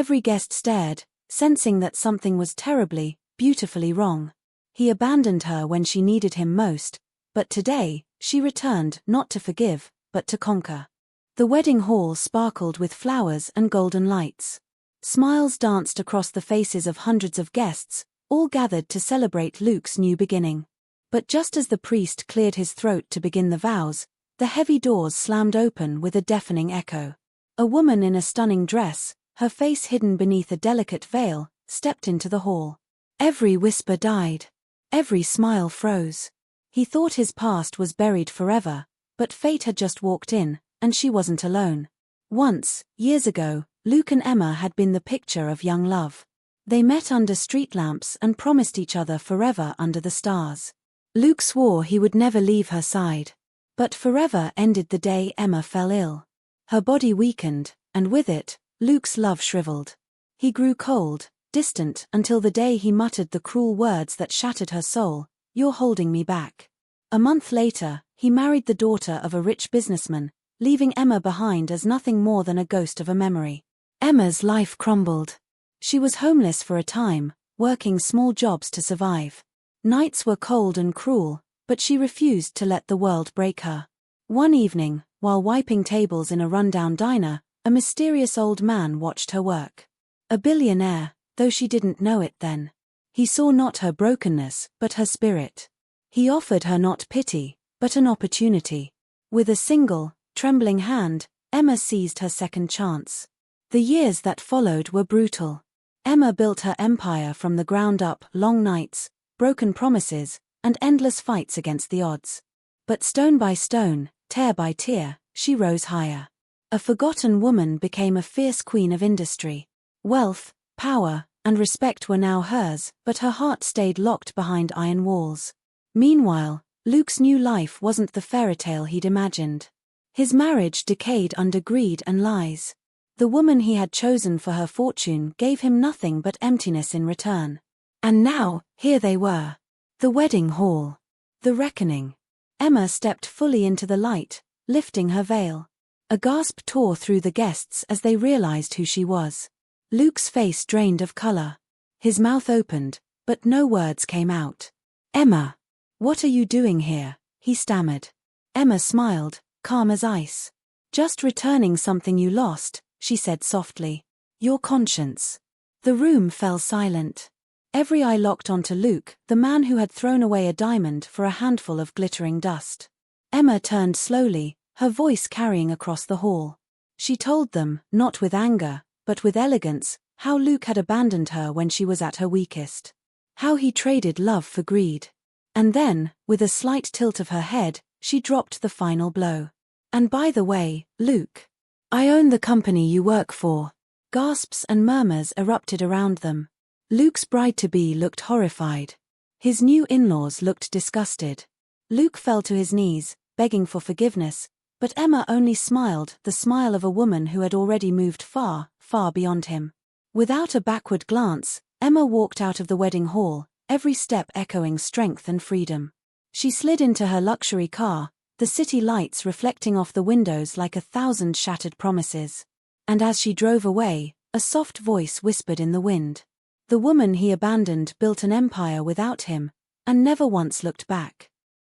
Every guest stared, sensing that something was terribly, beautifully wrong. He abandoned her when she needed him most, but today, she returned not to forgive, but to conquer. The wedding hall sparkled with flowers and golden lights. Smiles danced across the faces of hundreds of guests, all gathered to celebrate Luke's new beginning. But just as the priest cleared his throat to begin the vows, the heavy doors slammed open with a deafening echo. A woman in a stunning dress, her face hidden beneath a delicate veil, stepped into the hall. Every whisper died. Every smile froze. He thought his past was buried forever, but fate had just walked in, and she wasn't alone. Once, years ago, Luke and Emma had been the picture of young love. They met under street lamps and promised each other forever under the stars. Luke swore he would never leave her side. But forever ended the day Emma fell ill. Her body weakened, and with it, Luke's love shriveled. He grew cold, distant until the day he muttered the cruel words that shattered her soul, "You're holding me back." A month later, he married the daughter of a rich businessman, leaving Emma behind as nothing more than a ghost of a memory. Emma's life crumbled. She was homeless for a time, working small jobs to survive. Nights were cold and cruel, but she refused to let the world break her. One evening, while wiping tables in a rundown diner, a mysterious old man watched her work. A billionaire, though she didn't know it then. He saw not her brokenness, but her spirit. He offered her not pity, but an opportunity. With a single, trembling hand, Emma seized her second chance. The years that followed were brutal. Emma built her empire from the ground up, long nights, broken promises, and endless fights against the odds. But stone by stone, tear by tear, she rose higher. A forgotten woman became a fierce queen of industry. Wealth, power, and respect were now hers, but her heart stayed locked behind iron walls. Meanwhile, Luke's new life wasn't the fairy tale he'd imagined. His marriage decayed under greed and lies. The woman he had chosen for her fortune gave him nothing but emptiness in return. And now, here they were. The wedding hall. The reckoning. Emma stepped fully into the light, lifting her veil. A gasp tore through the guests as they realized who she was. Luke's face drained of color. His mouth opened, but no words came out. "Emma, what are you doing here?" he stammered. Emma smiled, calm as ice. "Just returning something you lost," she said softly. "Your conscience." The room fell silent. Every eye locked onto Luke, the man who had thrown away a diamond for a handful of glittering dust. Emma turned slowly, her voice carrying across the hall. She told them, not with anger, but with elegance, how Luke had abandoned her when she was at her weakest. How he traded love for greed. And then, with a slight tilt of her head, she dropped the final blow. "And by the way, Luke, I own the company you work for." Gasps and murmurs erupted around them. Luke's bride-to-be looked horrified. His new in-laws looked disgusted. Luke fell to his knees, begging for forgiveness, but Emma only smiled, the smile of a woman who had already moved far, far beyond him. Without a backward glance, Emma walked out of the wedding hall, every step echoing strength and freedom. She slid into her luxury car, the city lights reflecting off the windows like 1,000 shattered promises. And as she drove away, a soft voice whispered in the wind. The woman he abandoned built an empire without him, and never once looked back.